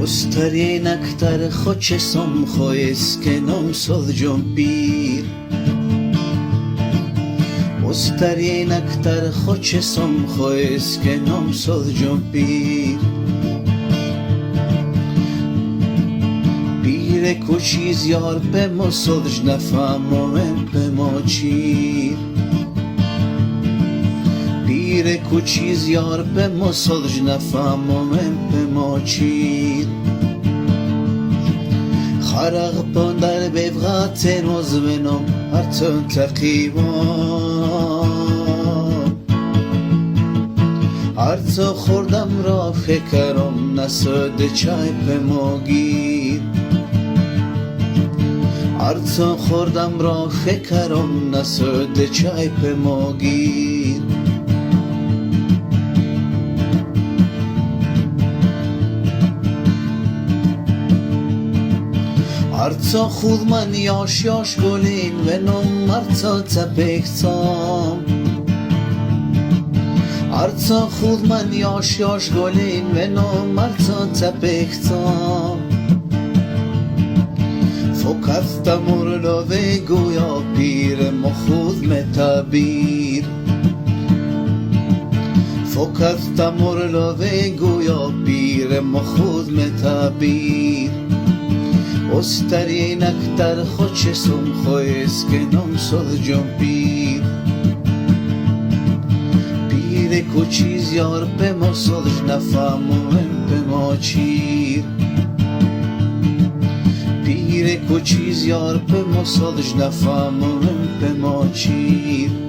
Ostari nektar hoće som hojeskenom solđom pir. Ostari nektar hoće som hojeskenom solđom pir. Pire kući zjar pemo solđ nefamom pemo čir. Pire kući zjar pemo solđ nefamom pemo čir. خرق پندر ببغت نزمنم هرتون تقیبان هرتا خوردم را فکرم نسد چای پماگیر هرتا خوردم را فکرم نسد چای پماگیر Arta khudman yash yash golin venom arta tepektam Arta khudman yash yash golin venom arta tepektam Fokaftam urlo ve goya pir mokhud metabir Fokaftam urlo ve goya pir mokhud metabir Ostari nektar hoće som hojeskenom solđom pir. Pire kući zjar pemo solđ nefamom pemo čir. Pire kući zjar pemo solđ nefamom pemo čir.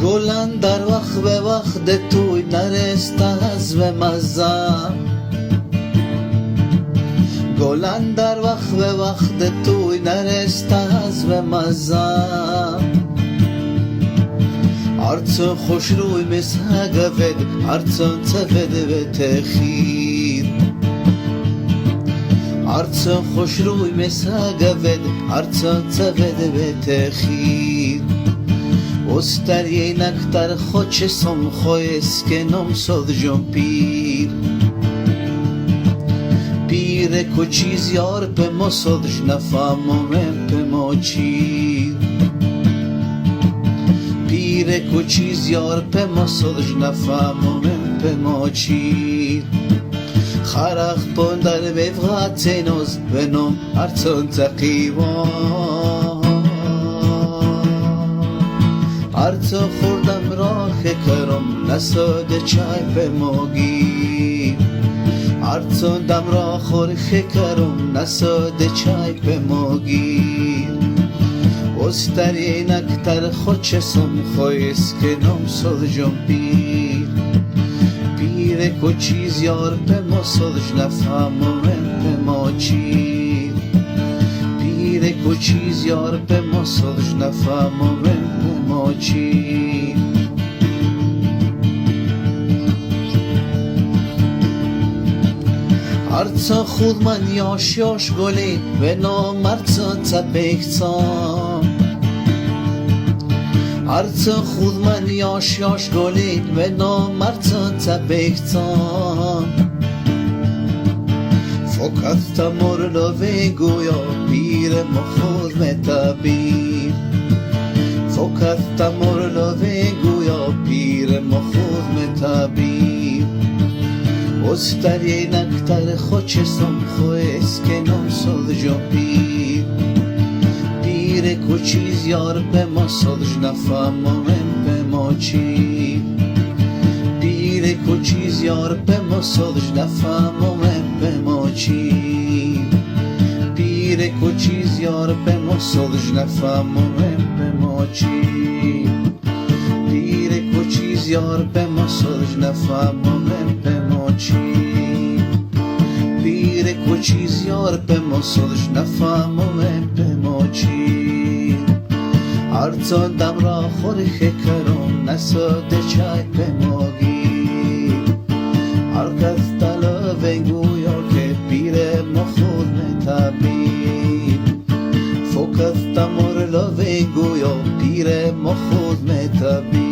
گلان در وقت به وقت توی نرسته از و مزه گلان در وقت به وقت توی نرسته از و مزه ارتون خوش روی مسحقه ود ارتون تفد و تخیر ارتون خوش روی مسحقه ود ارتون تفد و تخیر Ostari nektar hoće som hojeskenom solđom pir. Pire kući zjar pemo solđ nefamom pemo čir. Pire kući zjar pemo solđ nefamom pemo čir. خرق پندر بفغت نز ونم ارتون تقیبان Arta خوردم را خکرم نساد چای پماگیر Arta دم را خور خکرم نساد چای پماگیر Ostari nektar hoće som hojeskenom solđom pir. Pire kući zjar pemo solđ nefamom pemo čir. Pire kući zjar pemo solđ nefamom pemo čir. Arta khudman yash yash golin venom arta tepektam Arta khudman yash yash golin venom arta tepektam Fokaftam urlo ve goya pir mokhud metabir Fokaftam urlo ve goya pir mokhud metabir Ostari nektar hoće som hojeskenom solđom pir. Pire kući zjar pemo solđ nefamom pemo čir. Pire kući zjar pemo solđ nefamom pemo čir. Pire kući zjar pemo solđ nefamom pemo čir. Pire kući zjar pemo solđ nefamom pemo čir. Pire kući zjar pemo solđ nefamom pemo čir. Arta dam را خور خکرم نساد چای پماگیر. Arkas tala venguya ke pire mokhud metabir. Fokaftam urlo venguya پیر ما خود متبی